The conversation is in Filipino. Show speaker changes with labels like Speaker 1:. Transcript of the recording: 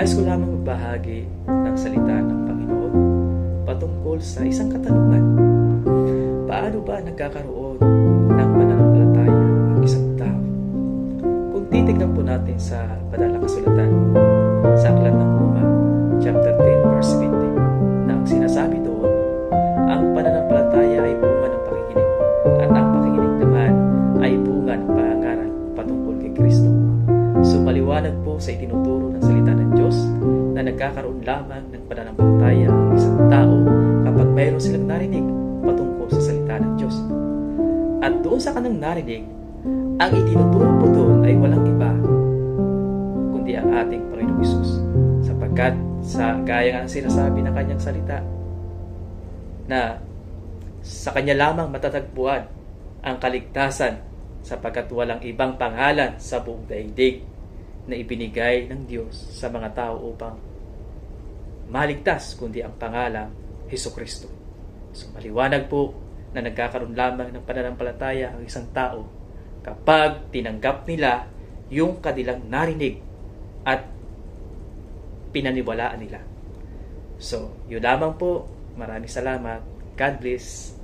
Speaker 1: Nais ko lamang magbahagi ng salita ng Panginoon patungkol sa isang katanungan. Paano ba nagkakaroon ng pananampalataya ang isang tao? Kung titignan po natin sa banal na kasulatan, sa Aklat ng Roma, chapter 10, verse 20, na ang sinasabi doon, ang pananampalataya ay bunga ng pakikinig, at ang pakikinig naman ay bunga ng pangangaral patungkol kay Kristo. So maliwanag po sa itinuturo ng salita ng Diyos na nagkakaroon lamang ng pananampalataya ang isang tao kapag mayroon silang narinig patungkol sa salita ng Diyos. At doon sa kanang narinig, ang itinuturo po doon ay walang iba kundi ang ating Panginoong Hesus, sapagkat sa gaya nga sinasabi ng kanyang salita na sa kanya lamang matatagpuan ang kaligtasan, sapagkat walang ibang pangalan sa buong daigdig na ibinigay ng Diyos sa mga tao upang maligtas kundi ang pangalang Hesukristo. So maliwanag po na nagkakaroon lamang ng pananampalataya ang isang tao kapag tinanggap nila yung kanilang narinig at pinaniwalaan nila. So, yun lamang po. Maraming salamat. God bless.